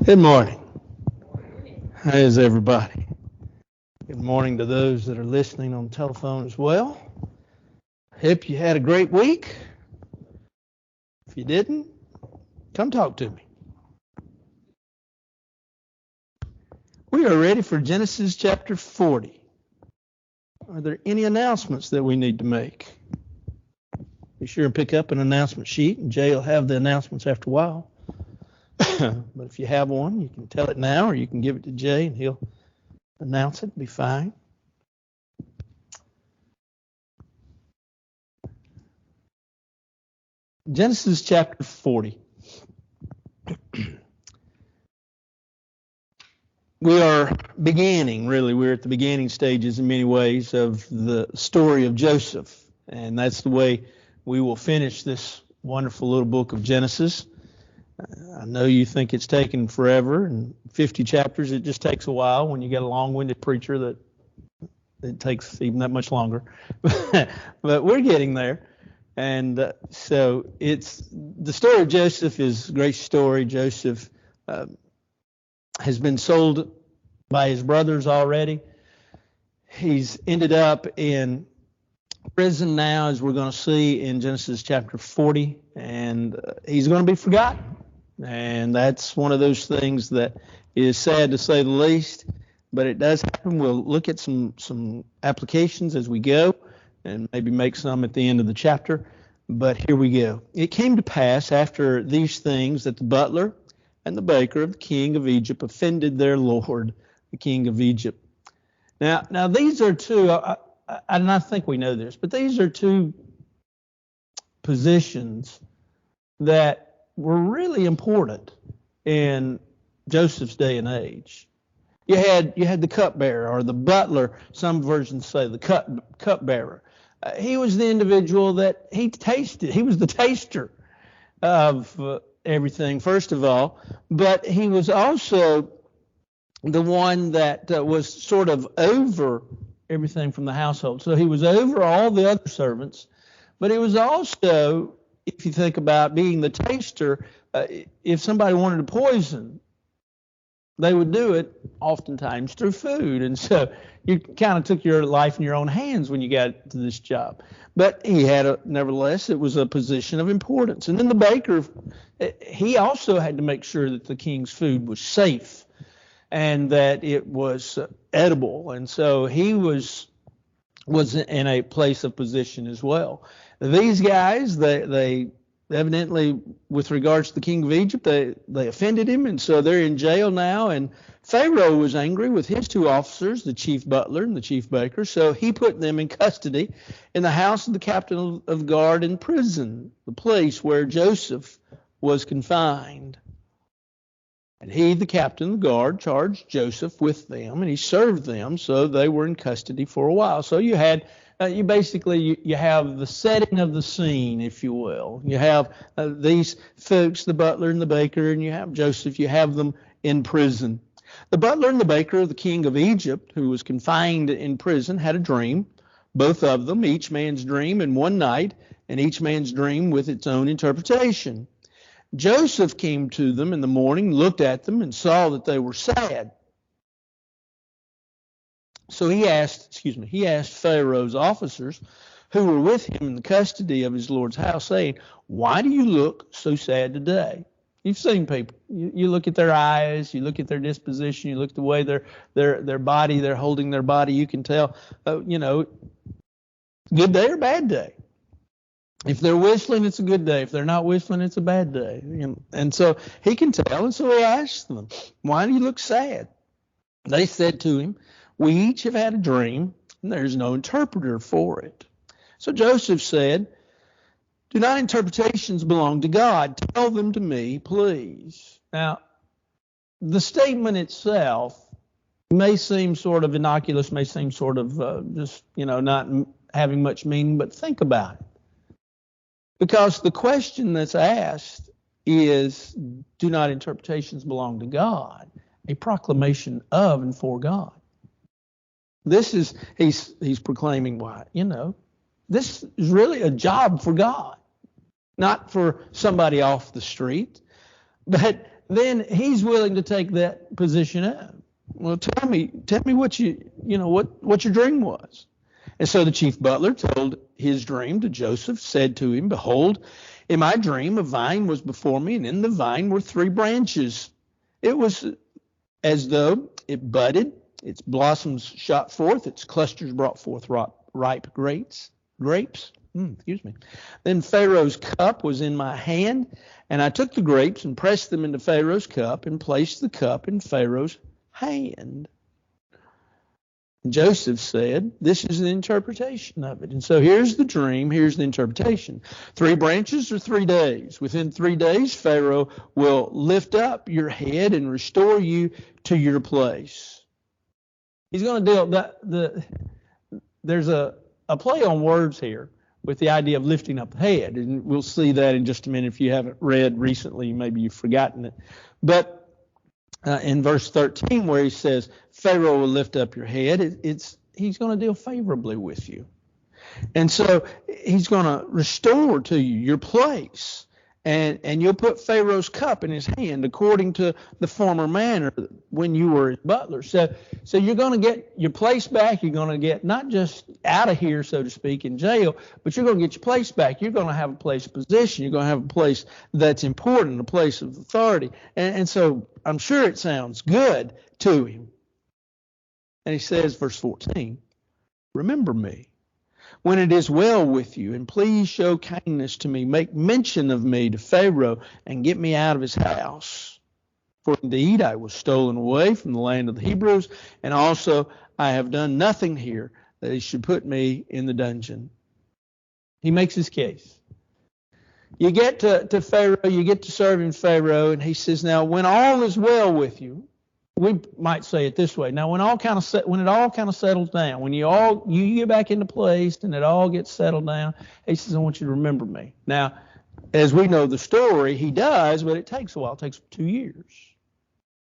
Good morning. How is everybody? Good morning to those that are listening on the telephone as well. Hope you had a great week. If you didn't, come talk to me. We are ready for Genesis chapter 40. Are there any announcements that we need to make? Be sure and pick up an announcement sheet, and Jay will have the announcements after a while. But if you have one, you can tell it now, or you can give it to Jay, and he'll announce it. Be fine. Genesis chapter 40. We are beginning, really, we're at the beginning stages in many ways of the story of Joseph. And that's the way we will finish this wonderful little book of Genesis. I know you think it's taken forever, and 50 chapters, it just takes a while when you get a long-winded preacher that it takes even that much longer. But we're getting there. And so it's the story of Joseph is a great story. Joseph has been sold by his brothers already. He's ended up in prison now, as we're going to see in Genesis chapter 40, and he's going to be forgotten. And that's one of those things that is sad to say the least, but it does happen. We'll look at some applications as we go and maybe make some at the end of the chapter. But here we go. It came to pass after these things that the butler and the baker of the king of Egypt offended their lord, the king of Egypt. Now these are two, I think we know this, but these are two positions that were really important in Joseph's day and age. You had the cupbearer, or the butler. Some versions say the cupbearer. He was the individual that he was the taster of everything, first of all, but he was also the one that was sort of over everything from the household. So he was over all the other servants, but he was also, if you think about being the taster, if somebody wanted to poison, they would do it oftentimes through food. And so you kind of took your life in your own hands when you got to this job. But he had, nevertheless, it was a position of importance. And then the baker, he also had to make sure that the king's food was safe and that it was edible. And so he was in a place of position as well. These guys, they evidently, with regards to the king of Egypt, they offended him, and so they're in jail now. And Pharaoh was angry with his two officers, the chief butler and the chief baker, so he put them in custody in the house of the captain of guard in prison, the place where Joseph was confined. And he, the captain of the guard, charged Joseph with them, and he served them, so they were in custody for a while. So you had you basically have the setting of the scene, if you will. You have these folks, the butler and the baker, and you have Joseph. You have them in prison. The butler and the baker of the king of Egypt, who was confined in prison, had a dream, both of them, each man's dream in one night, and each man's dream with its own interpretation. Joseph came to them in the morning, looked at them, and saw that they were sad. So he asked Pharaoh's officers who were with him in the custody of his Lord's house, saying, "Why do you look so sad today?" You've seen people. You look at their eyes, you look at their disposition, you look at the way their body, they're holding their body. You can tell, good day or bad day. If they're whistling, it's a good day. If they're not whistling, it's a bad day. And so he can tell. And so he asked them, "Why do you look sad?" They said to him, "We each have had a dream, and there's no interpreter for it." So Joseph said, "Do not interpretations belong to God? Tell them to me, please." Now, the statement itself may seem sort of innocuous, may seem sort of not having much meaning, but think about it. Because the question that's asked is, do not interpretations belong to God? A proclamation of and for God. This is, he's proclaiming what? This is really a job for God, not for somebody off the street, but then he's willing to take that position up. Well, tell me what what your dream was. And so the chief butler told his dream to Joseph, said to him, behold, in my dream a vine was before me, and in the vine were 3 branches. It was as though it budded, its blossoms shot forth, its clusters brought forth ripe grapes. Then Pharaoh's cup was in my hand, and I took the grapes and pressed them into Pharaoh's cup and placed the cup in Pharaoh's hand. And Joseph said, this is the interpretation of it. And so here's the dream, here's the interpretation. 3 branches or 3 days. Within 3 days, Pharaoh will lift up your head and restore you to your place. He's going to deal there's a play on words here with the idea of lifting up the head. And we'll see that in just a minute. If you haven't read recently, maybe you've forgotten it. But in verse 13 where he says, Pharaoh will lift up your head, he's going to deal favorably with you. And so he's going to restore to you your place. And you'll put Pharaoh's cup in his hand according to the former manner when you were his butler. So you're going to get your place back. You're going to get not just out of here, so to speak, in jail, but you're going to get your place back. You're going to have a place of position. You're going to have a place that's important, a place of authority. And so I'm sure it sounds good to him. And he says, verse 14, remember me when it is well with you, and please show kindness to me. Make mention of me to Pharaoh and get me out of his house. For indeed I was stolen away from the land of the Hebrews, and also I have done nothing here that he should put me in the dungeon. He makes his case. You get to Pharaoh, you get to serving Pharaoh, and he says, now when all is well with you, we might say it this way. Now, when it all kind of settles down, when you get back into place and it all gets settled down, he says, I want you to remember me. Now, as we know the story, he does, but it takes a while. It takes 2 years.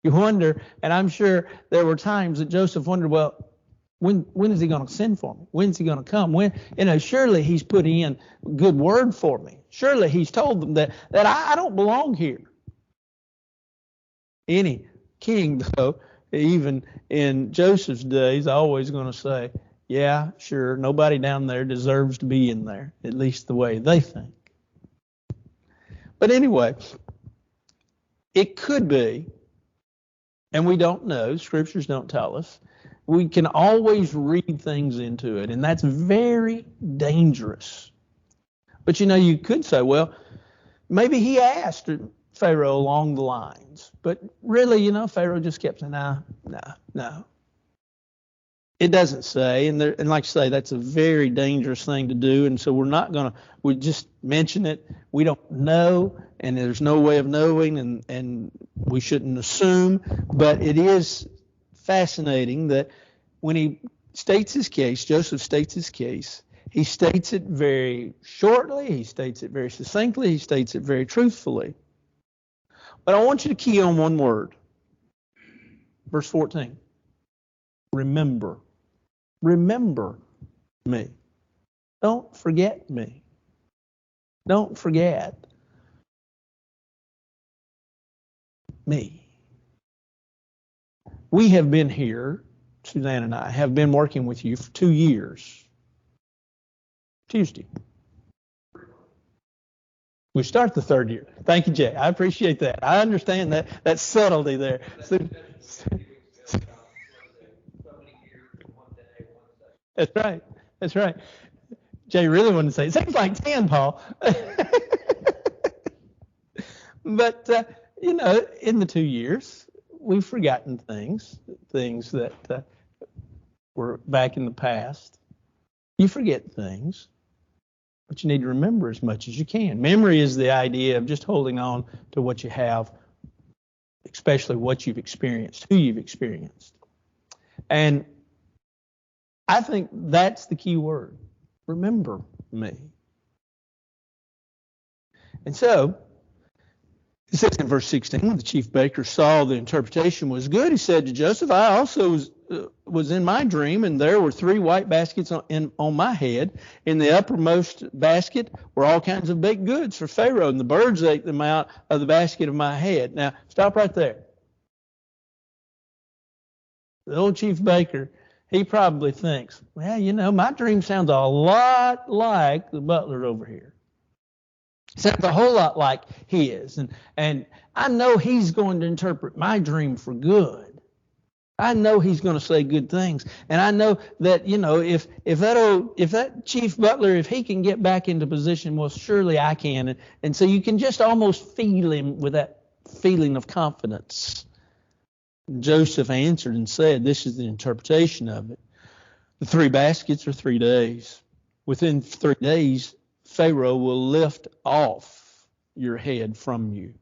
You wonder, and I'm sure there were times that Joseph wondered, well, when is he going to send for me? When's he going to come? Surely he's put in a good word for me. Surely he's told them that I don't belong here. Any king, though, even in Joseph's days, always going to say, yeah, sure, nobody down there deserves to be in there, at least the way they think. But anyway, it could be, and we don't know, scriptures don't tell us, we can always read things into it, and that's very dangerous. But you could say, well, maybe he asked Pharaoh along the lines. But really, Pharaoh just kept saying, no. It doesn't say. And like I say, that's a very dangerous thing to do. And so we just mention it. We don't know, and there's no way of knowing, and we shouldn't assume. But it is fascinating that when he states his case, Joseph states his case, he states it very shortly, he states it very succinctly, he states it very truthfully. But I want you to key on one word. Verse 14. Remember. Remember me. Don't forget me. Don't forget me. We have been here, Suzanne and I, have been working with you for 2 years. Tuesday. We start the 3rd year. Thank you, Jay. I appreciate that. I understand that subtlety there. That's right. That's right. Jay really wanted to say, it seems like 10, Paul. But, in the 2 years, we've forgotten things that were back in the past. You forget things. But you need to remember as much as you can. Memory is the idea of just holding on to what you have, especially what you've experienced, who you've experienced. And I think that's the key word. Remember me. And so, it says in verse 16, when the chief baker saw the interpretation was good, he said to Joseph, I also was in my dream, and there were 3 white baskets on my head. In the uppermost basket were all kinds of baked goods for Pharaoh, and the birds ate them out of the basket of my head. Now, stop right there. The old chief baker, he probably thinks, well, my dream sounds a lot like the butler over here. Sounds a whole lot like his. And I know he's going to interpret my dream for good. I know he's going to say good things. And I know that, if that chief butler, if he can get back into position, well, surely I can. And so you can just almost feel him with that feeling of confidence. Joseph answered and said, this is the interpretation of it. The 3 baskets are 3 days. Within 3 days, Pharaoh will lift off your head from you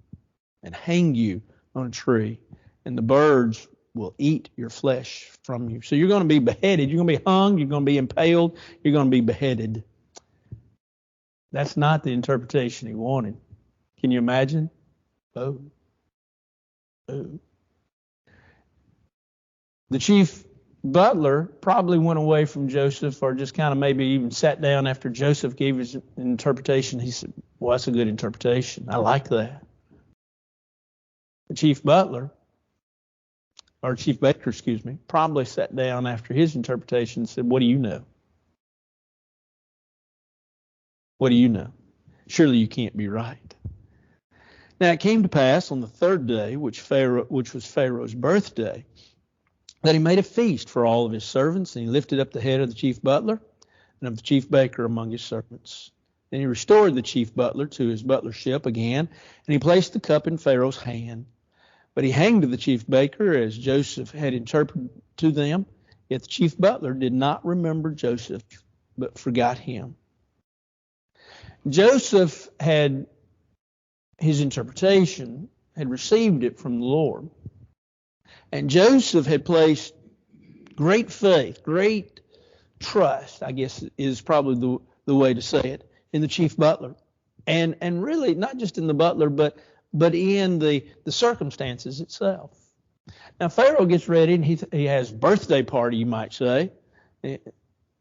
and hang you on a tree, and the birds will eat your flesh from you. So you're going to be beheaded. You're going to be hung. You're going to be impaled. You're going to be beheaded. That's not the interpretation he wanted. Can you imagine? Oh. The chief butler probably went away from Joseph, or just kind of maybe even sat down after Joseph gave his interpretation. He said, well, that's a good interpretation. I like that. The chief butler, or chief baker, probably sat down after his interpretation and said, what do you know? What do you know? Surely you can't be right. Now it came to pass on the 3rd day, which was Pharaoh's birthday, that he made a feast for all of his servants, and he lifted up the head of the chief butler and of the chief baker among his servants. Then he restored the chief butler to his butlership again, and he placed the cup in Pharaoh's hand. But he hanged the chief baker as Joseph had interpreted to them. Yet the chief butler did not remember Joseph, but forgot him. Joseph had his interpretation, had received it from the Lord. And Joseph had placed great faith, great trust, I guess is probably the way to say it, in the chief butler. And really not just in the butler, but in the circumstances itself. Now, Pharaoh gets ready, and he has a birthday party, you might say.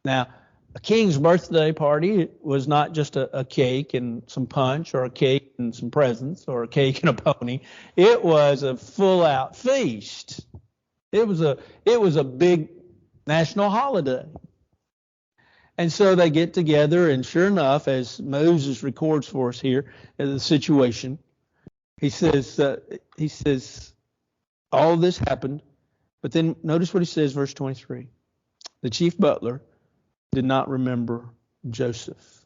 Now, a king's birthday party was not just a cake and some punch, or a cake and some presents, or a cake and a pony. It was a full-out feast. It was a big national holiday. And so they get together, and sure enough, as Moses records for us here, the situation, he says all this happened, but then notice what he says, verse 23. The chief butler did not remember Joseph.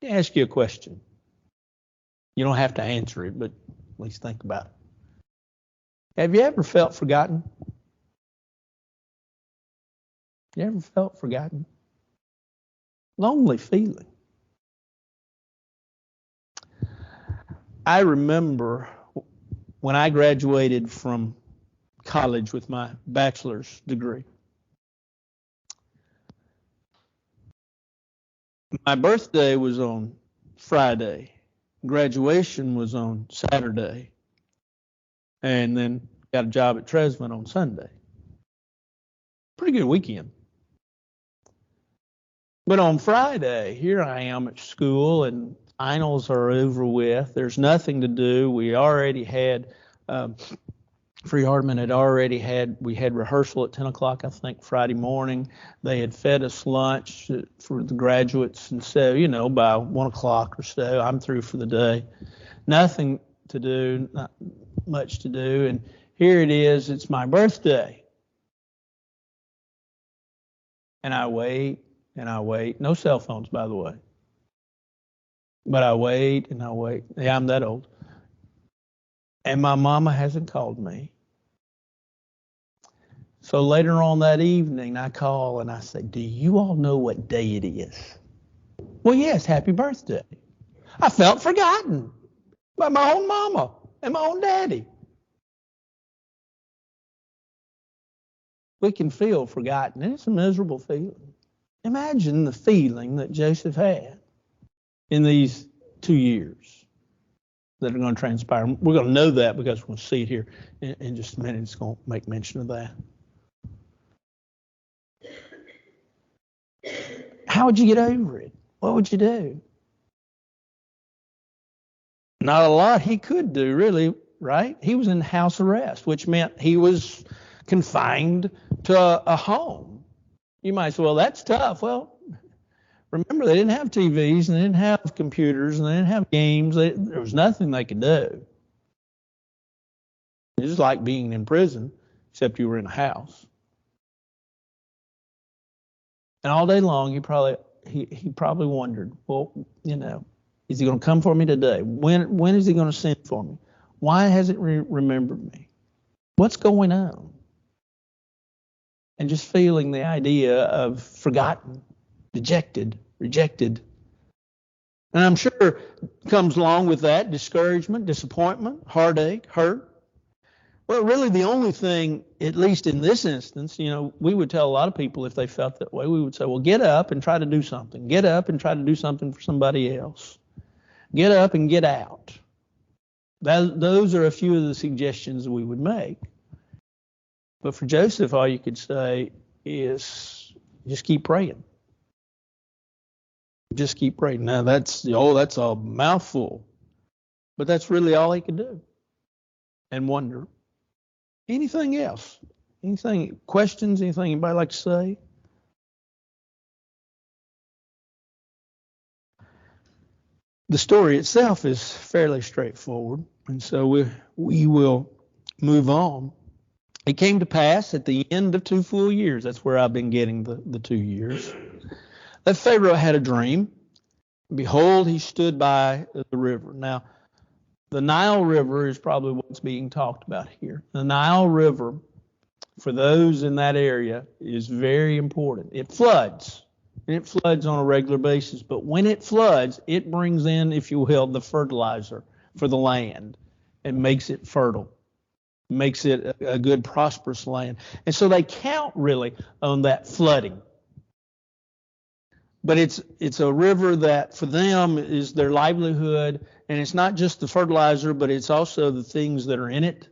Let me ask you a question. You don't have to answer it, but at least think about it. Have you ever felt forgotten? You ever felt forgotten? Lonely feeling. I remember when I graduated from college with my bachelor's degree. My birthday was on Friday. Graduation was on Saturday. And then got a job at Tresvant on Sunday. Pretty good weekend. But on Friday, here I am at school, and finals are over with. There's nothing to do. We already had, Free Hardman we had rehearsal at 10 o'clock, I think, Friday morning. They had fed us lunch for the graduates. And so, by 1 o'clock or so, I'm through for the day. Nothing to do, not much to do. And here it is, it's my birthday. And I wait and I wait. No cell phones, by the way. But I wait and I wait. Yeah, I'm that old. And my mama hasn't called me. So later on that evening, I call and I say, do you all know what day it is? Well, yes, happy birthday. I felt forgotten by my own mama and my own daddy. We can feel forgotten, and it's a miserable feeling. Imagine the feeling that Joseph had in these 2 years that are going to transpire. We're going to know that because we're going to see it here in just a minute. It's going to make mention of that. How would you get over it? What would you do? Not a lot he could do, really, right? He was in house arrest, which meant he was confined to a home. You might say, well, that's tough. Well, remember, they didn't have TVs, and they didn't have computers, and they didn't have games. There was nothing they could do. It was like being in prison, except you were in a house. And all day long, he probably wondered, well, is he going to come for me today? When is he going to send for me? Why hasn't he remembered me? What's going on? And just feeling the idea of forgotten, dejected, rejected. And I'm sure comes along with that discouragement, disappointment, heartache, hurt. Well, really the only thing, at least in this instance, we would tell a lot of people if they felt that way, we would say, well, get up and try to do something. Get up and try to do something for somebody else. Get up and get out. Those are a few of the suggestions we would make. But for Joseph, all you could say is just keep praying. Just keep praying. Now that's a mouthful, but that's really all he could do. And wonder. Anything else? Anything, questions? Anything anybody like to say? The story itself is fairly straightforward, and so we will move on. It came to pass at the end of 2 full years. That's where I've been getting the 2 years. That Pharaoh had a dream. Behold, he stood by the river. Now, the Nile River is probably what's being talked about here. The Nile River, for those in that area, is very important. It floods, and it floods on a regular basis. But when it floods, it brings in, if you will, the fertilizer for the land and makes it fertile, makes it a good, prosperous land. And so they count really on that flooding. But it's a river that for them is their livelihood, and it's not just the fertilizer, but it's also the things that are in it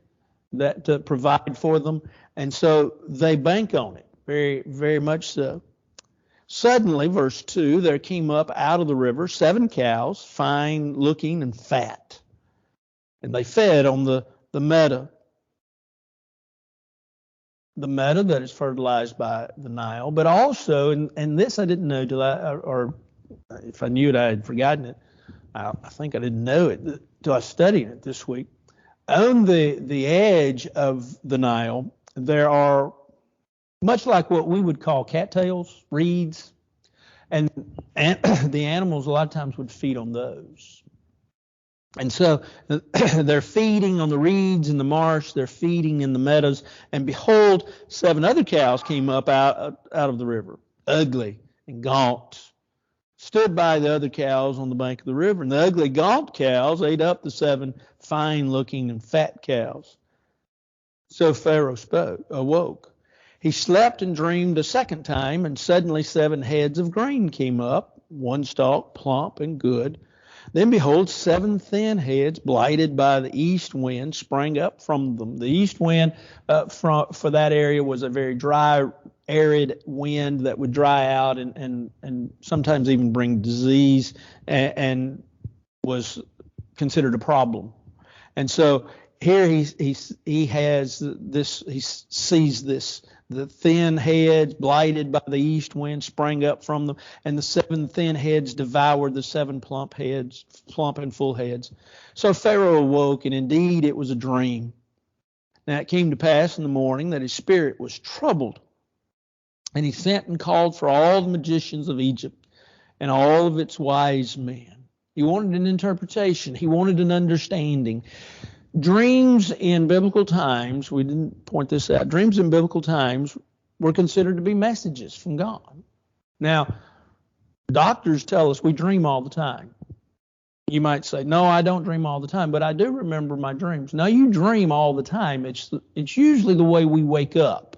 that provide for them. And so they bank on it, very, very much so. Suddenly, verse 2, there came up out of the river 7 cows, fine looking and fat, and they fed on the meadow. The meadow that is fertilized by the Nile, but also, and this I didn't know or if I knew it, I had forgotten it. I think I didn't know it till I studied it this week. On the edge of the Nile, there are, much like what we would call cattails, reeds, and the animals a lot of times would feed on those. And so they're feeding on the reeds in the marsh, they're feeding in the meadows, and behold, 7 other cows came up out of the river, ugly and gaunt, stood by the other cows on the bank of the river, and the ugly gaunt cows ate up the 7 fine-looking and fat cows. So Pharaoh awoke. He slept and dreamed a second time, and suddenly 7 heads of grain came up, one stalk, plump and good. Then behold, 7 thin heads, blighted by the east wind, sprang up from them. The east wind for that area was a very dry, arid wind that would dry out and sometimes even bring disease, and was considered a problem. And so here he sees this. The thin heads, blighted by the east wind, sprang up from them, and the 7 thin heads devoured the 7 plump and full heads. So Pharaoh awoke, and indeed it was a dream. Now it came to pass in the morning that his spirit was troubled, and he sent and called for all the magicians of Egypt and all of its wise men. He wanted an interpretation. He wanted an understanding. Dreams in biblical times, we didn't point this out, dreams in biblical times were considered to be messages from God. Now, doctors tell us we dream all the time. You might say, no, I don't dream all the time, but I do remember my dreams. No, you dream all the time. It's usually the way we wake up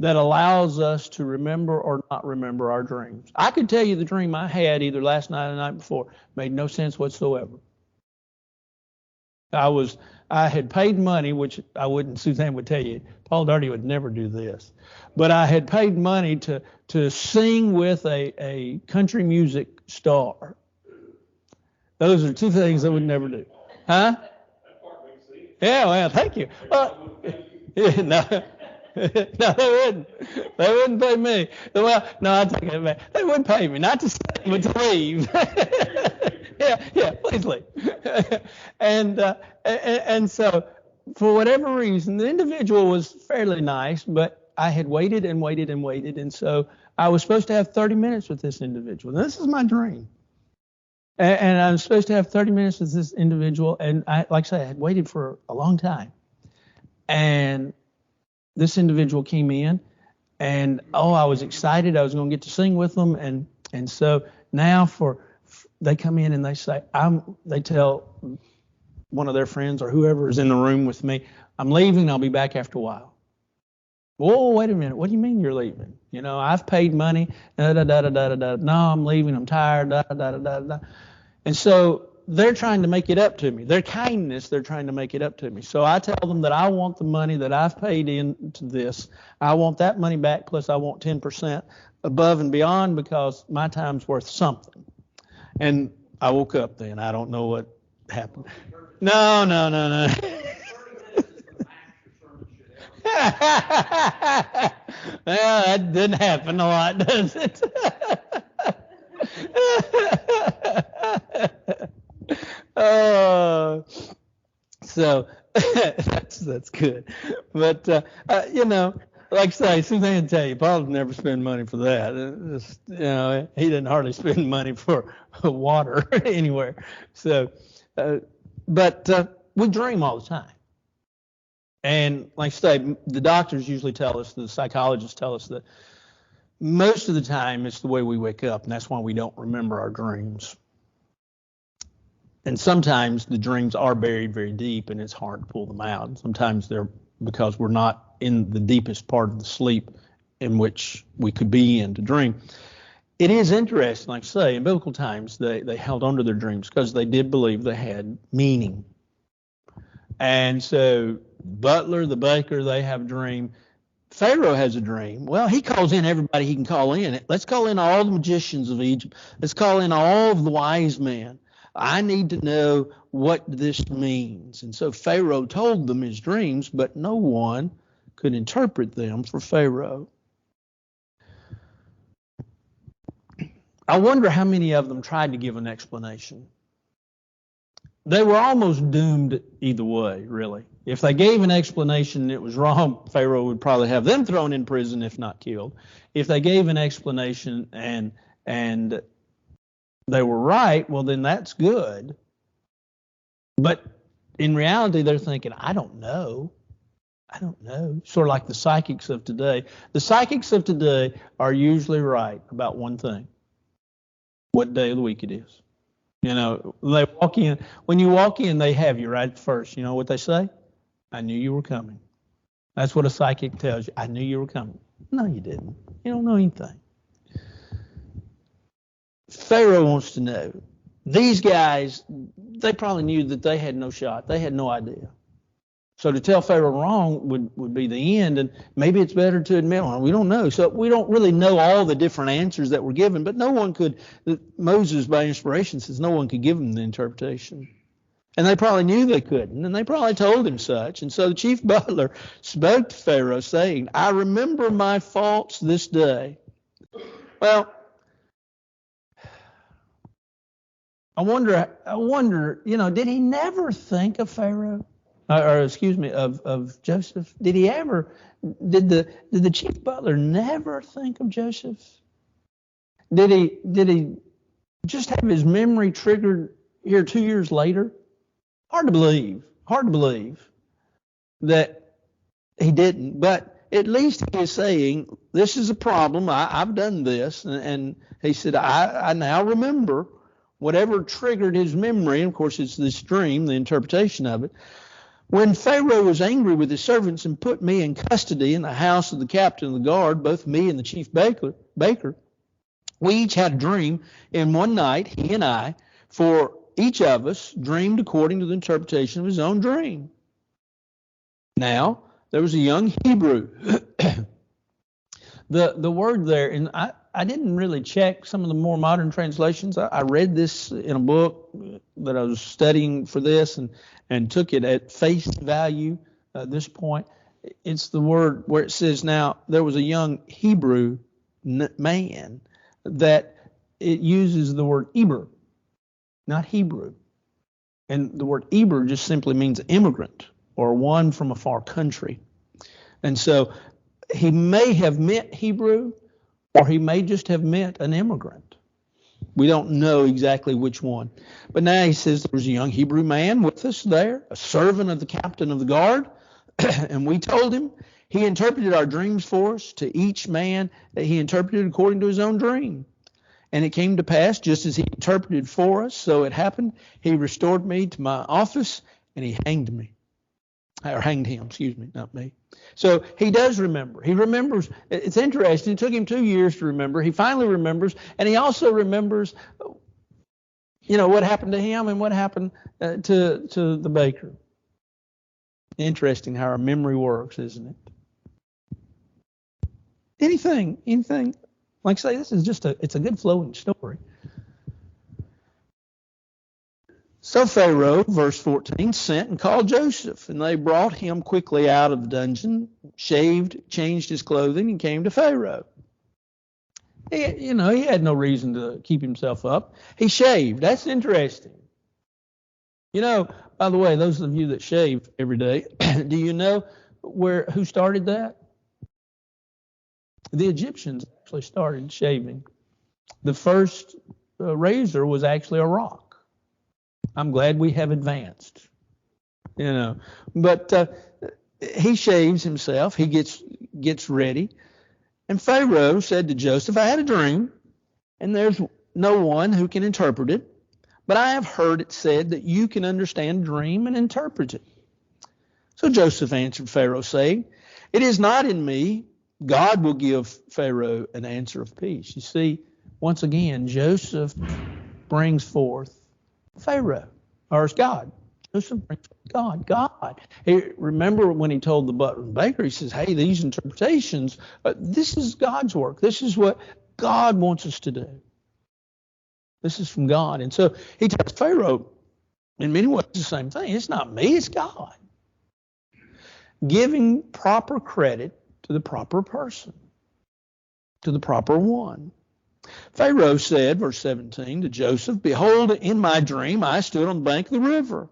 that allows us to remember or not remember our dreams. I could tell you the dream I had either last night or the night before. Made no sense whatsoever. I was I had paid money, which I wouldn't, Suzanne would tell you, Paul Daugherty would never do this, but I had paid money to sing with a country music star. Those are two things I would never do. Huh? Yeah, well, thank you. Well, no. No, they wouldn't. They wouldn't pay me. Well, no, I take it back. They would pay me, not to stay, but to leave. Yeah, please leave. And so, for whatever reason, the individual was fairly nice, but I had waited and waited and waited, and so I was supposed to have 30 minutes with this individual. Now, this is my dream. And I was supposed to have 30 minutes with this individual, and like I said, I had waited for a long time. And this individual came in, and I was excited. I was going to get to sing with them, and so now they come in and they say, they tell one of their friends or whoever is in the room with me, I'm leaving. I'll be back after a while. Whoa, wait a minute. What do you mean you're leaving? I've paid money. Da, da, da, da, da, da. No, I'm leaving. I'm tired. Da, da, da, da, da. And so they're trying to make it up to me. Their kindness, they're trying to make it up to me. So I tell them that I want the money that I've paid into this. I want that money back, plus I want 10% above and beyond because my time's worth something. And I woke up then. I don't know what happened. No. Well, that didn't happen a lot, does it? So that's good. But like I say, Suzanne tell you, Paul would never spend money for that. He didn't hardly spend money for water anywhere. So, but we dream all the time. And like I say, the doctors usually tell us, the psychologists tell us that most of the time it's the way we wake up, and that's why we don't remember our dreams. And sometimes the dreams are buried very deep, and it's hard to pull them out. Sometimes they're because we're not in the deepest part of the sleep in which we could be in to dream. It is interesting, like I say, in biblical times, they held on to their dreams because they did believe they had meaning. And so Butler, the baker, they have a dream. Pharaoh has a dream. Well, he calls in everybody he can call in. Let's call in all the magicians of Egypt. Let's call in all of the wise men. I need to know what this means. And so Pharaoh told them his dreams, but no one could interpret them for Pharaoh. I wonder how many of them tried to give an explanation. They were almost doomed either way, really. If they gave an explanation and it was wrong, Pharaoh would probably have them thrown in prison, if not killed. If they gave an explanation and they were right, well, then that's good. But in reality, they're thinking, I don't know. Sort of like the psychics of today. The psychics of today are usually right about one thing: what day of the week it is. They walk in. When you walk in, they have you right at first. You know what they say? I knew you were coming. That's what a psychic tells you. I knew you were coming. No, you didn't. You don't know anything. Pharaoh wants to know. These guys, they probably knew that they had no shot. They had no idea. So to tell Pharaoh wrong would be the end, and maybe it's better to admit one. We don't know. So we don't really know all the different answers that were given, but no one could, Moses by inspiration says no one could give them the interpretation. And they probably knew they couldn't, and they probably told him such. And so the chief butler spoke to Pharaoh saying, I remember my faults this day. Well, I wonder, did he never think of Pharaoh? Of Joseph? Did he ever? Did the chief butler never think of Joseph? Did he just have his memory triggered here 2 years later? Hard to believe that he didn't. But at least he is saying, this is a problem. I've done this, and he said, I now remember whatever triggered his memory. And of course, it's this dream, the interpretation of it. When Pharaoh was angry with his servants and put me in custody in the house of the captain of the guard, both me and the chief baker, we each had a dream in one night, he and I, for each of us dreamed according to the interpretation of his own dream. Now, there was a young Hebrew. The word there, and I didn't really check some of the more modern translations. I read this in a book that I was studying for this and took it at face value at this point. It's the word where it says, now, there was a young Hebrew man, that it uses the word Eber, not Hebrew. And the word Eber just simply means immigrant or one from a far country. And so he may have meant Hebrew, or he may just have meant an immigrant. We don't know exactly which one. But now he says there was a young Hebrew man with us there, a servant of the captain of the guard, and we told him. He interpreted our dreams for us. To each man that he interpreted according to his own dream. And it came to pass, just as he interpreted for us, so it happened. He restored me to my office, and he hanged me. Or hanged him, excuse me, not me. So he does remember. He remembers. It's interesting. It took him 2 years to remember. He finally remembers, and he also remembers, what happened to him and what happened to the baker. Interesting how our memory works, isn't it? Anything. Like I say, this is it's a good flowing story. So Pharaoh, verse 14, sent and called Joseph, and they brought him quickly out of the dungeon, shaved, changed his clothing, and came to Pharaoh. He had no reason to keep himself up. He shaved. That's interesting. By the way, those of you that shave every day, do you know who started that? The Egyptians actually started shaving. The first razor was actually a rock. I'm glad we have advanced, But he shaves himself. He gets ready. And Pharaoh said to Joseph, I had a dream, and there's no one who can interpret it. But I have heard it said that you can understand a dream and interpret it. So Joseph answered Pharaoh, saying, it is not in me. God will give Pharaoh an answer of peace. You see, once again, Joseph brings forth Pharaoh, or it's God. Joseph brings forth God. Remember when he told the butler and baker, he says, hey, these interpretations, this is God's work. This is what God wants us to do. This is from God. And so he tells Pharaoh, in many ways, the same thing. It's not me, it's God. Giving proper credit to the proper person, to the proper one. Pharaoh said, verse 17, to Joseph, behold, in my dream I stood on the bank of the river.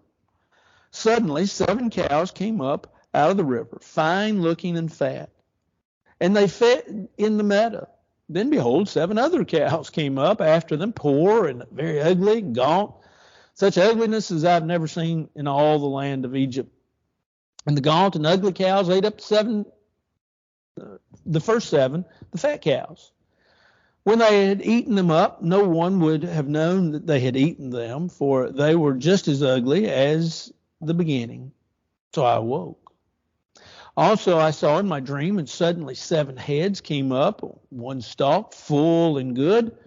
Suddenly 7 cows came up out of the river, fine looking and fat, and they fed in the meadow. Then behold, 7 other cows came up after them, poor and very ugly, gaunt, such ugliness as I've never seen in all the land of Egypt. And the gaunt and ugly cows ate up the first 7, the fat cows. When they had eaten them up, no one would have known that they had eaten them, for they were just as ugly as the beginning. So I awoke. Also I saw in my dream, and suddenly 7 heads came up, one stalk, full and good.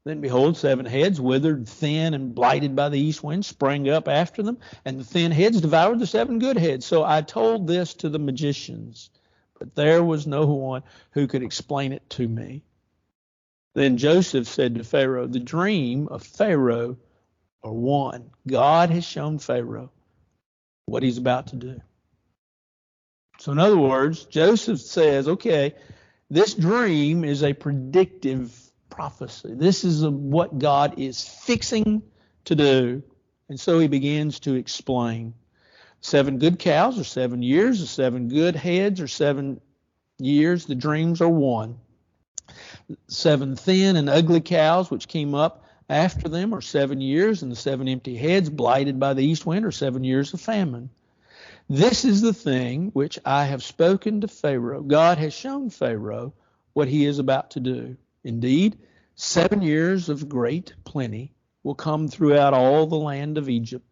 Then behold, 7 heads, withered, thin, and blighted by the east wind, sprang up after them, and the thin heads devoured the 7 good heads. So I told this to the magicians, but there was no one who could explain it to me. Then Joseph said to Pharaoh, the dream of Pharaoh are one. God has shown Pharaoh what he's about to do. So in other words, Joseph says, okay, this dream is a predictive prophecy. This is what God is fixing to do. And so he begins to explain. 7 good cows are 7 years. The 7 good heads are 7 years. The dreams are 1. 7 thin and ugly cows which came up after them are 7 years, and the 7 empty heads blighted by the east wind are 7 years of famine. This is the thing which I have spoken to Pharaoh. God has shown Pharaoh what he is about to do. Indeed, 7 years of great plenty will come throughout all the land of Egypt.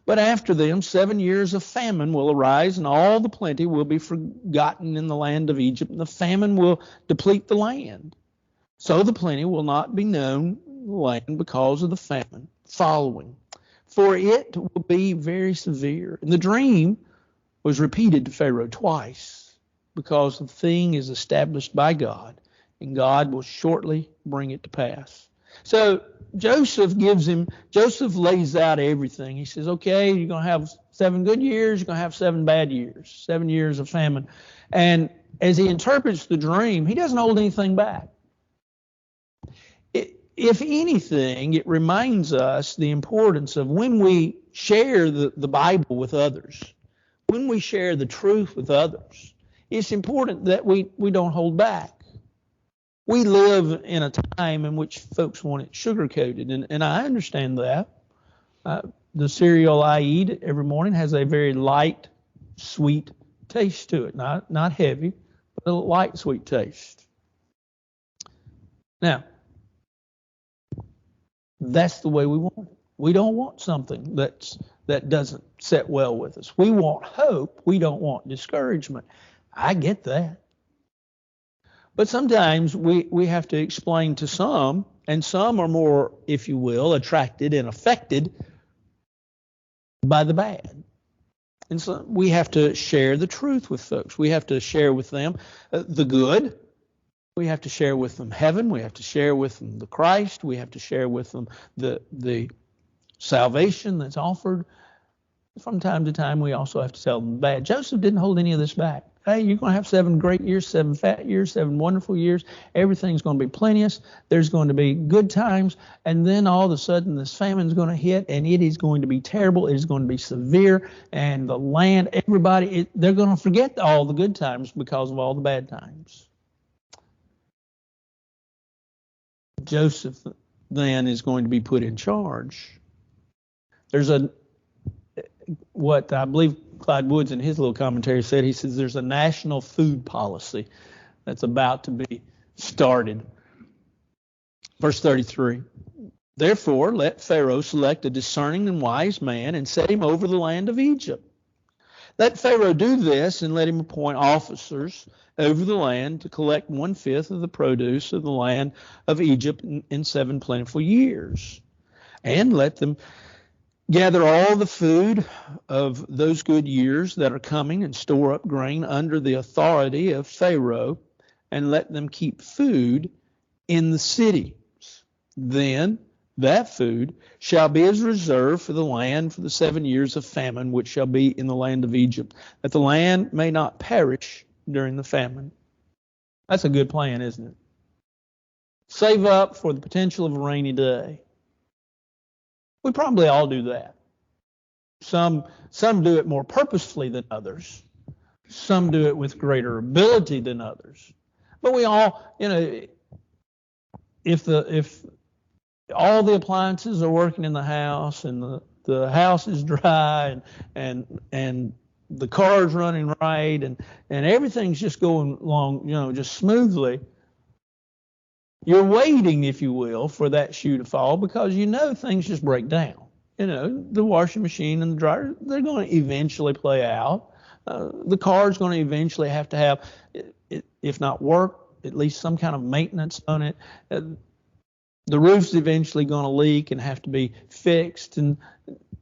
But after them 7 years of famine will arise, and all the plenty will be forgotten in the land of Egypt, and the famine will deplete the land. So the plenty will not be known in the land because of the famine following, for it will be very severe. In the dream was repeated to Pharaoh twice, because the thing is established by God, and God will shortly bring it to pass. So Joseph lays out everything. He says, okay, you're going to have 7 good years, you're going to have 7 bad years, 7 years of famine. And as he interprets the dream, he doesn't hold anything back. If anything, it reminds us the importance of when we share the Bible with others, when we share the truth with others, it's important that we don't hold back. We live in a time in which folks want it sugar-coated, and I understand that. The cereal I eat every morning has a very light, sweet taste to it, not heavy, but a light, sweet taste. Now, that's the way we want it. We don't want something that doesn't sit well with us. We want hope. We don't want discouragement. I get that. But sometimes we have to explain to some, and some are more, if you will, attracted and affected by the bad. And so we have to share the truth with folks. We have to share with them the good. We have to share with them heaven. We have to share with them the Christ. We have to share with them the salvation that's offered. From time to time, we also have to tell them bad. Joseph didn't hold any of this back. Hey, you're going to have 7 great years, 7 fat years, 7 wonderful years. Everything's going to be plenteous. There's going to be good times. And then all of a sudden, this famine's going to hit, and it is going to be terrible. It is going to be severe. And the land, everybody, they're going to forget all the good times because of all the bad times. Joseph then is going to be put in charge. There's what I believe Clyde Woods in his little commentary said. He says there's a national food policy that's about to be started. Verse 33. Therefore, let Pharaoh select a discerning and wise man and set him over the land of Egypt. Let Pharaoh do this, and let him appoint officers over the land to collect 1/5 of the produce of the land of Egypt in 7 plentiful years. And let them gather all the food of those good years that are coming and store up grain under the authority of Pharaoh, and let them keep food in the cities. Then that food shall be as reserve for the land for the 7 years of famine, which shall be in the land of Egypt, that the land may not perish during the famine. That's a good plan, isn't it? Save up for the potential of a rainy day. We probably all do that. Some do it more purposefully than others. Some do it with greater ability than others. But we all, if all the appliances are working in the house and the house is dry and the car's running right and everything's just going along, just smoothly, you're waiting, if you will, for that shoe to fall because things just break down. The washing machine and the dryer, they're going to eventually play out. The car's going to eventually have to have, if not work, at least some kind of maintenance on it. The roof's eventually going to leak and have to be fixed, and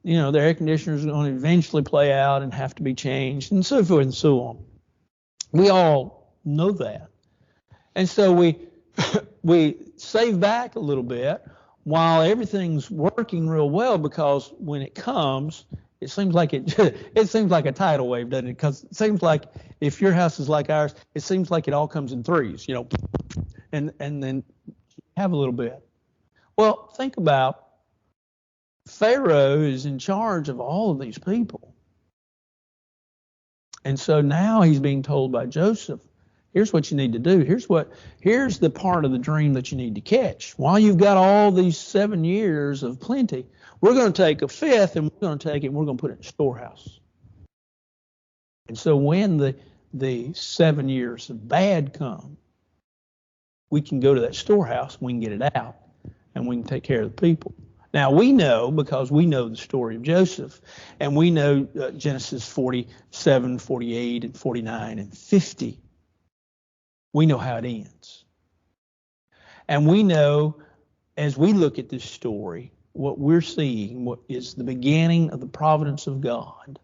the air conditioner's going to eventually play out and have to be changed, and so forth and so on. We all know that. And so we save back a little bit while everything's working real well, because when it comes, it seems like it seems like a tidal wave, doesn't it? Because it seems like if your house is like ours, it seems like it all comes in threes, and then have a little bit. Well, think about Pharaoh is in charge of all of these people. And so now he's being told by Joseph, here's what you need to do. Here's the part of the dream that you need to catch. While you've got all these 7 years of plenty, we're going to take 1/5 and we're going to take it and we're going to put it in the storehouse. And so when the 7 years of bad come, we can go to that storehouse, we can get it out, and we can take care of the people. Now, we know, because we know the story of Joseph, and we know Genesis 47, 48, and 49, and 50. We know how it ends. And we know, as we look at this story, what we're seeing is the beginning of the providence of God.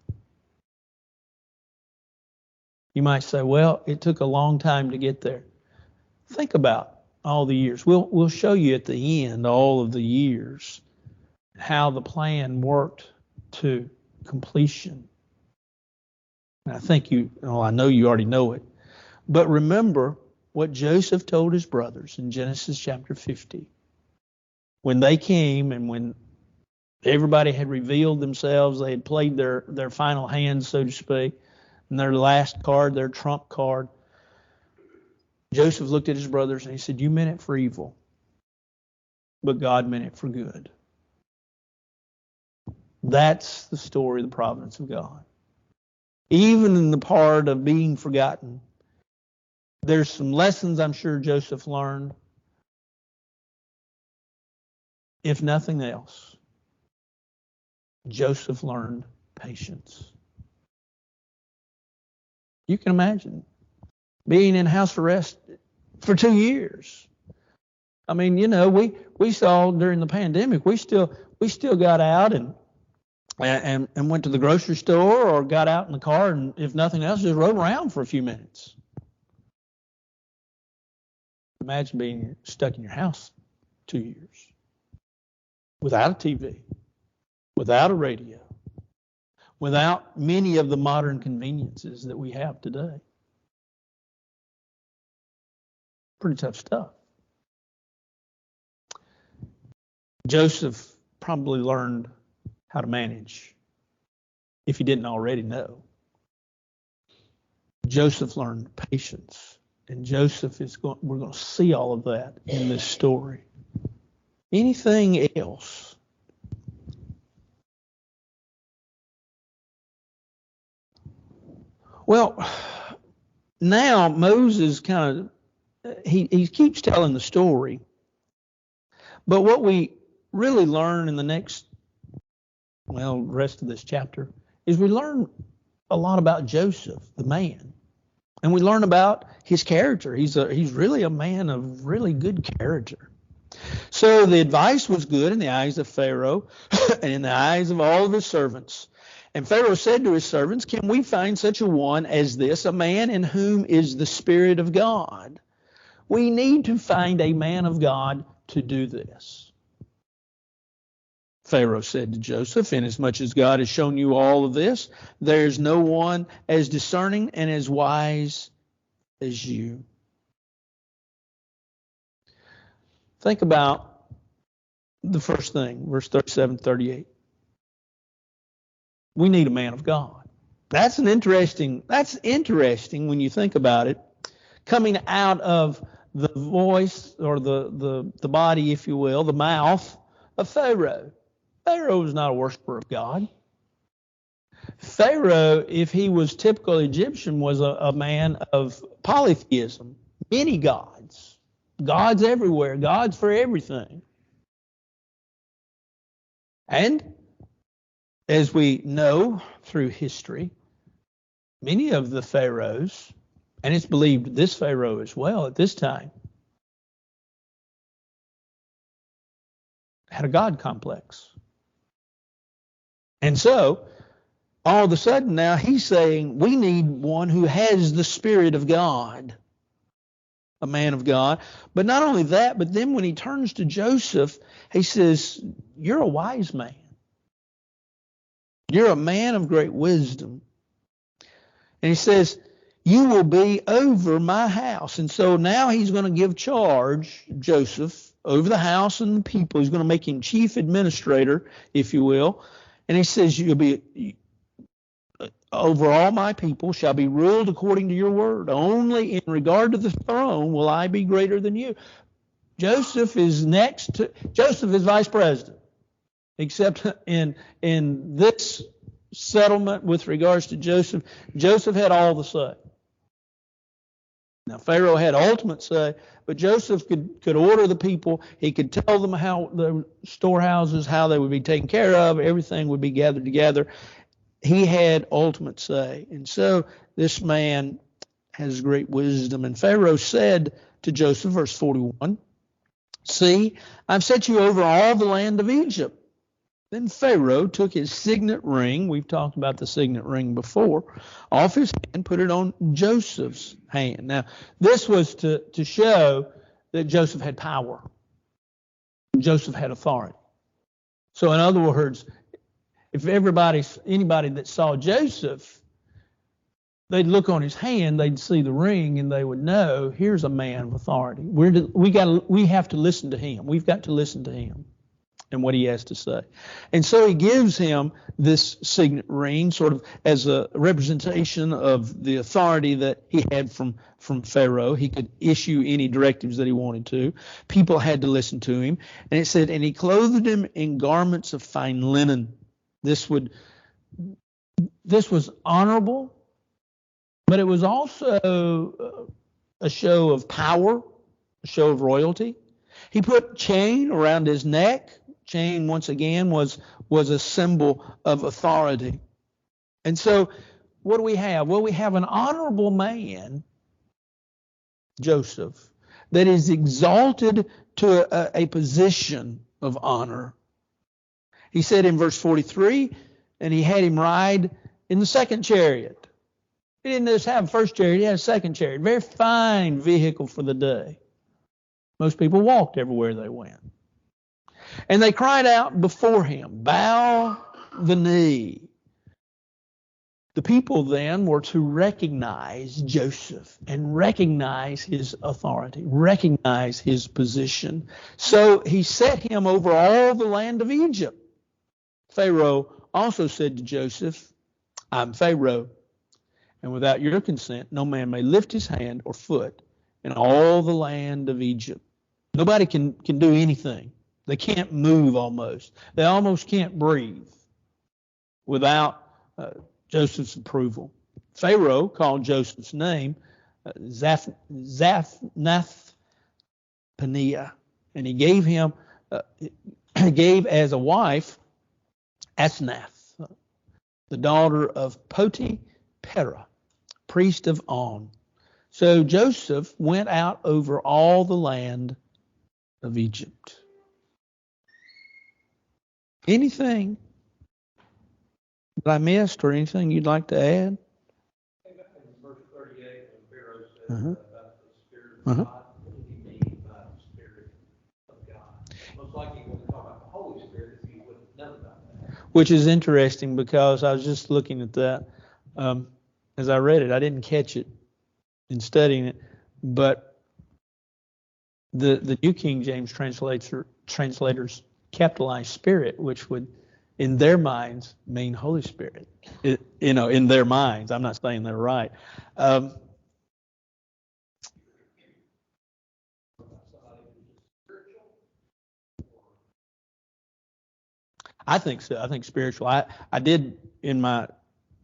You might say, well, it took a long time to get there. Think about all the years. We'll show you at the end all of the years how the plan worked to completion. And I know you already know it, but remember what Joseph told his brothers in Genesis chapter 50. When they came and when everybody had revealed themselves, they had played their final hand, so to speak, and their last card, their trump card, Joseph looked at his brothers and he said, you meant it for evil, but God meant it for good. That's the story of the providence of God. Even in the part of being forgotten, there's some lessons I'm sure Joseph learned. If nothing else, Joseph learned patience. You can imagine being in house arrest for 2 years. I mean, we saw during the pandemic, we still got out and went to the grocery store or got out in the car and, if nothing else, just rode around for a few minutes. Imagine being stuck in your house 2 years without a TV, without a radio, without many of the modern conveniences that we have today. Pretty tough stuff. Joseph probably learned how to manage, if he didn't already know. Joseph learned patience, and we're going to see all of that in this story. Anything else? Well, now Moses he keeps telling the story, but what we really learn in the rest of this chapter is we learn a lot about Joseph, the man, and we learn about his character. He's really a man of really good character. So the advice was good in the eyes of Pharaoh and in the eyes of all of his servants. And Pharaoh said to his servants, can we find such a one as this, a man in whom is the Spirit of God? We need to find a man of God to do this. Pharaoh said to Joseph, inasmuch as God has shown you all of this, there's no one as discerning and as wise as you. Think about the first thing, verse 37, 38. We need a man of God. That's interesting when you think about it, coming out of the voice or the body, if you will, the mouth of Pharaoh. Pharaoh was not a worshiper of God. Pharaoh, if he was typical Egyptian, was a man of polytheism, many gods. Gods everywhere, gods for everything. And as we know through history, many of the pharaohs, and it's believed this Pharaoh as well at this time, had a God complex. And so, all of a sudden now he's saying we need one who has the Spirit of God, a man of God. But not only that, but then when he turns to Joseph, he says, you're a wise man. You're a man of great wisdom. And he says, you will be over my house. And so now he's going to give charge, Joseph, over the house and the people. He's going to make him chief administrator, if you will. And he says, you'll be over all my people, shall be ruled according to your word. Only in regard to the throne will I be greater than you. Joseph is vice president, except in this settlement with regards to Joseph had all the say. Now, Pharaoh had ultimate say, but Joseph could order the people. He could tell them how the storehouses, how they would be taken care of. Everything would be gathered together. He had ultimate say. And so this man has great wisdom. And Pharaoh said to Joseph, verse 41, see, I've set you over all the land of Egypt. Then Pharaoh took his signet ring, we've talked about the signet ring before, off his hand, put it on Joseph's hand. Now, this was to show that Joseph had power. Joseph had authority. So in other words, if anybody that saw Joseph, they'd look on his hand, they'd see the ring, and they would know, here's a man of authority. We have to listen to him. We've got to listen to him and what he has to say. And so he gives him this signet ring sort of as a representation of the authority that he had from Pharaoh. He could issue any directives that he wanted to. People had to listen to him. And it said, and he clothed him in garments of fine linen. This was honorable, but it was also a show of power, a show of royalty. He put chain around his neck. Chain, once again, was a symbol of authority. And so what do we have? Well, we have an honorable man, Joseph, that is exalted to a position of honor. He said in verse 43, and he had him ride in the second chariot. He didn't just have a first chariot, he had a second chariot. Very fine vehicle for the day. Most people walked everywhere they went. And they cried out before him, bow the knee. The people then were to recognize Joseph and recognize his authority, recognize his position. So he set him over all the land of Egypt. Pharaoh also said to Joseph, I'm Pharaoh, and without your consent, no man may lift his hand or foot in all the land of Egypt. Nobody can do anything. They can't move almost. They almost can't breathe without Joseph's approval. Pharaoh called Joseph's name Zaphnath-Paneah, and he gave as a wife Asenath, the daughter of Poti-Perah, priest of On. So Joseph went out over all the land of Egypt. Anything that I missed or anything you'd like to add? Verse 38, when Pharaoh said about the Spirit of God, what did he mean by the Spirit of God? Most likely when we talk about the Holy Spirit, if you would have known about that. Which is interesting because I was just looking at that. As I read it, I didn't catch it in studying it, but the New King James translators capitalized Spirit, which would, in their minds, mean Holy Spirit. In their minds. I'm not saying they're right. I think so. I think spiritual. I did in my,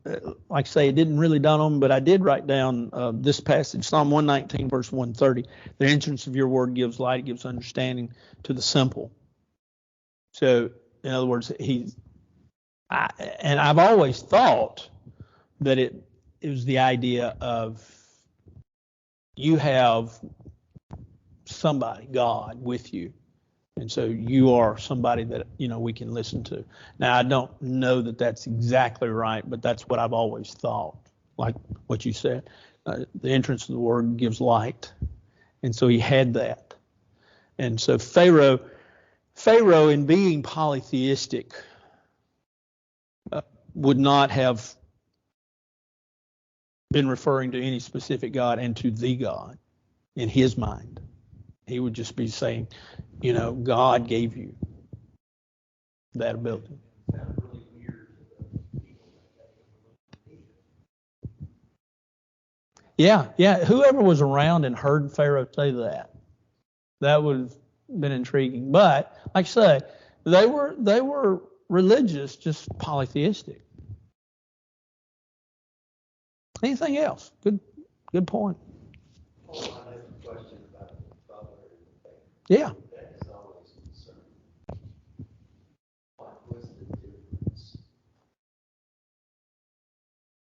like I say, it didn't really dawn on me, but I did write down this passage, Psalm 119, verse 130. The entrance of your word gives light, it gives understanding to the simple. So, in other words, I've always thought that it was the idea of you have somebody, God, with you. And so you are somebody that, we can listen to. Now, I don't know that that's exactly right, but that's what I've always thought, like what you said. The entrance of the word gives light. And so he had that. And so Pharaoh, in being polytheistic, would not have been referring to any specific God and to the God in his mind. He would just be saying, God gave you that ability. Yeah. Whoever was around and heard Pharaoh say that would have been intriguing. But like I say, they were religious, just polytheistic. Anything else? Good point. I have a question about the butler. Yeah. That is always a concern. What was the difference?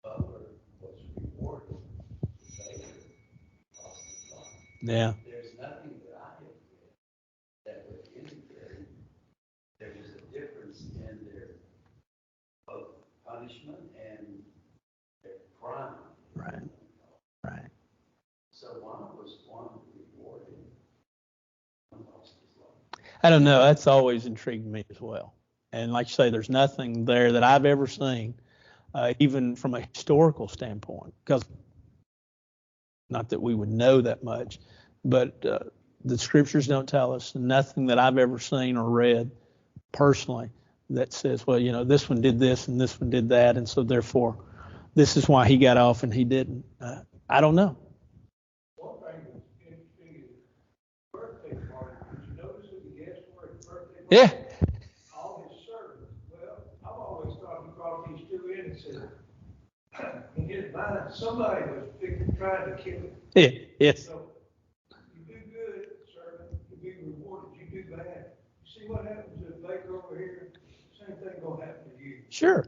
Butler was rewarded. Later, lost his life. Yeah. There's nothing that I have read that would indicate there is a difference in I don't know. That's always intrigued me as well. And like you say, there's nothing there that I've ever seen, even from a historical standpoint, because not that we would know that much, but the scriptures don't tell us nothing that I've ever seen or read personally that says, well, this one did this and this one did that, and so therefore this is why he got off and he didn't. I don't know. One thing that's interesting is birthday party. Did you notice who the guests were at the birthday party? Yeah. All his servants. Well, I've always thought he brought these two in and said, in his mind, somebody was trying to kill him. Yeah. Yes. So, you do good, servant, you be rewarded. You do bad. You see what happens to the baker over here? Same thing gonna happen to you. Sure.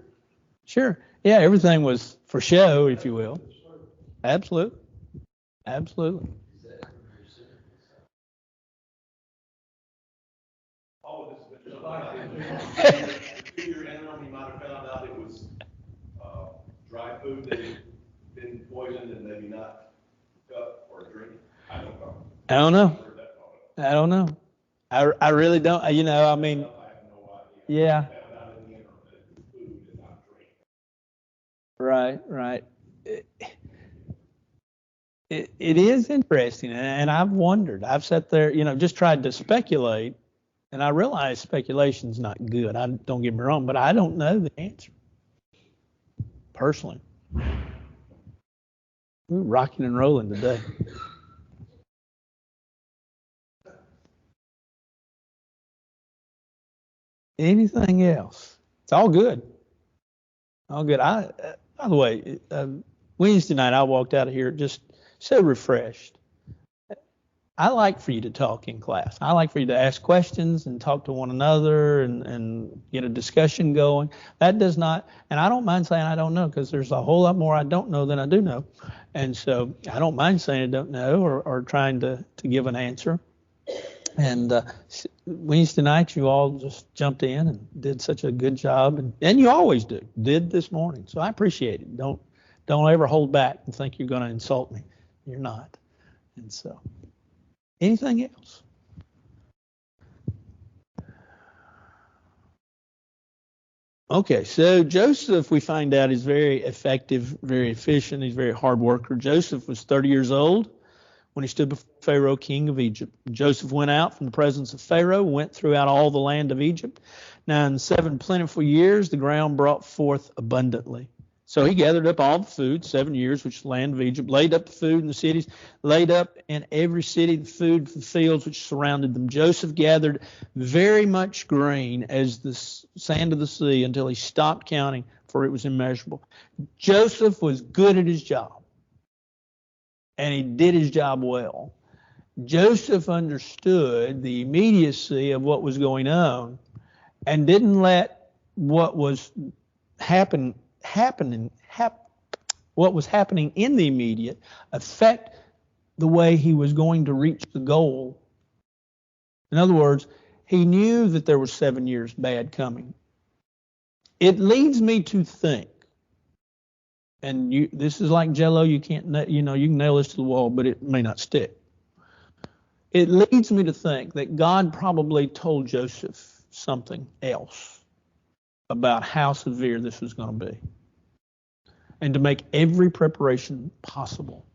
Yeah, everything was for show, if you will. Absolutely. All of this has been like the figure interim, he might have found out it was dry food that had been poisoned and maybe not cup or drink. I don't know. I don't know. I really don't. I mean, I have no idea. Yeah. I found out in the interim that it was food and not drink. Right. It is interesting, and I've wondered. I've sat there, just tried to speculate, and I realize speculation's not good. I don't get me wrong, but I don't know the answer personally. We're rocking and rolling today. Anything else? It's all good. All good. By the way, Wednesday night I walked out of here just so refreshed. I like for you to talk in class. I like for you to ask questions and talk to one another and get a discussion going. That does not, and I don't mind saying I don't know, because there's a whole lot more I don't know than I do know. And so I don't mind saying I don't know, or trying to give an answer. And Wednesday night, you all just jumped in and did such a good job, and you always did this morning. So I appreciate it. Don't ever hold back and think you're going to insult me. You're not. And so, anything else? Okay, so Joseph, we find out, is very effective, very efficient. He's a very hard worker. Joseph was 30 years old when he stood before Pharaoh, king of Egypt. Joseph went out from the presence of Pharaoh, went throughout all the land of Egypt. Now in 7 plentiful years, the ground brought forth abundantly. So he gathered up all the food, 7 years, which is the land of Egypt, laid up the food in the cities, laid up in every city the food for the fields which surrounded them. Joseph gathered very much grain as the sand of the sea until he stopped counting, for it was immeasurable. Joseph was good at his job, and he did his job well. Joseph understood the immediacy of what was going on and didn't let what was happening in the immediate affect the way he was going to reach the goal. In other words, he knew that there was 7 years bad coming. It leads me to think, and this is like Jell-O, you can nail this to the wall, but it may not stick. It leads me to think that God probably told Joseph something else about how severe this was going to be, and to make every preparation possible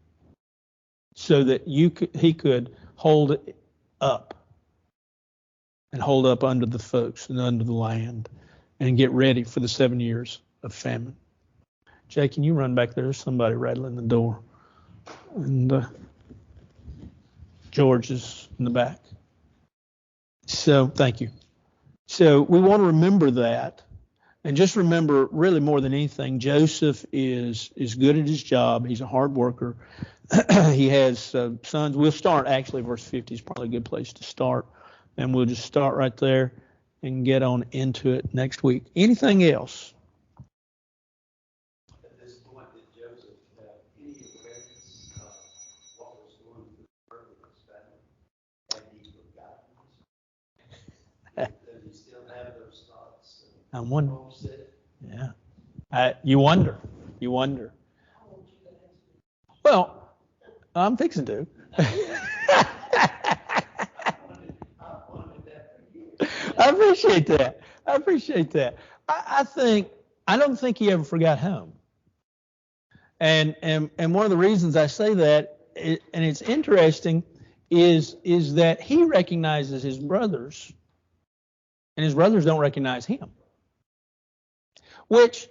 so that he could hold it up, and hold up under the folks and under the land, and get ready for the 7 years of famine. Jay, can you run back there? There's somebody rattling the door. And George is in the back. So thank you. So we want to remember that. And just remember, really more than anything, Joseph is good at his job. He's a hard worker. He has sons. We'll start, actually, verse 50 is probably a good place to start. And we'll just start right there and get on into it next week. Anything else? At this point, did Joseph have any awareness of what was going through his family? Had he forgotten this? Does he still have those thoughts? I'm wondering. Yeah. You wonder. Well, I'm fixing to. I wanted that for I appreciate that. I appreciate that. I don't think he ever forgot home. And one of the reasons I say that, and it's interesting, is that he recognizes his brothers, and his brothers don't recognize him. Which,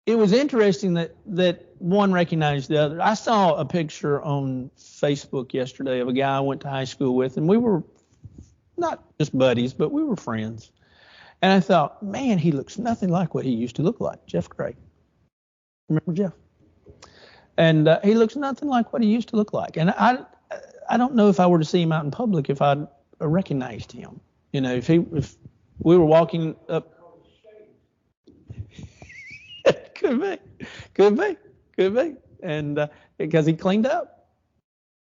it was interesting that one recognized the other. I saw a picture on Facebook yesterday of a guy I went to high school with, and we were not just buddies, but we were friends. And I thought, man, he looks nothing like what he used to look like, Jeff Gray. Remember Jeff? And he looks nothing like what he used to look like. And I don't know if I were to see him out in public if I'd recognized him. You know, if we were walking up. Could be. And because he cleaned up.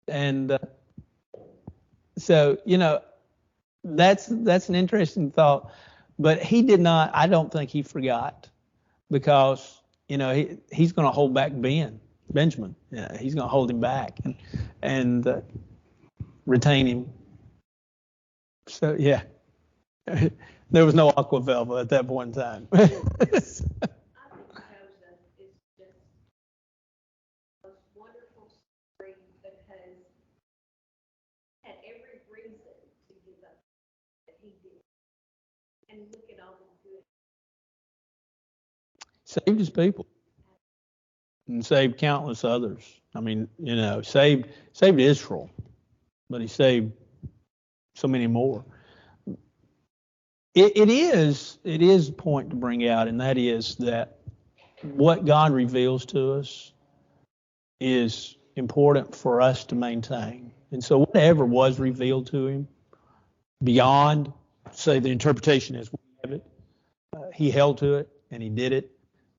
And so, you know, that's an interesting thought. But he did not, I don't think he forgot, because, you know, he's going to hold back Benjamin. Yeah, he's going to hold him back and retain him. So, yeah, there was no aqua velva at that point in time. Saved his people and saved countless others. I mean, you know, saved Israel, but he saved so many more. It is a point to bring out, and that is that what God reveals to us is important for us to maintain. And so whatever was revealed to him beyond, say, the interpretation as we have it, he held to it and he did it.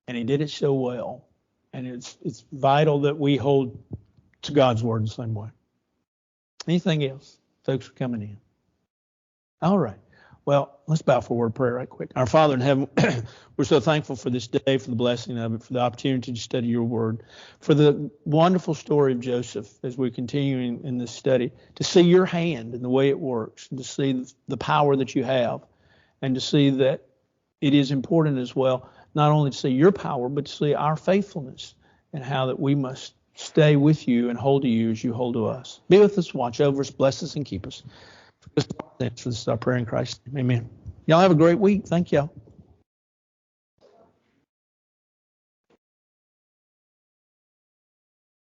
And he did it so well. And it's vital that we hold to God's word the same way. Anything else? Folks are coming in. All right. Well, let's bow for a word of prayer right quick. Our Father in heaven, we're so thankful for this day, for the blessing of it, for the opportunity to study your word, for the wonderful story of Joseph as we continue in this study, to see your hand and the way it works, and to see the power that you have, and to see that it is important as well, not only to see your power, but to see our faithfulness and how that we must stay with you and hold to you as you hold to us. Be with us, watch over us, bless us, and keep us. For this is our prayer in Christ's name. Amen. Y'all have a great week. Thank y'all.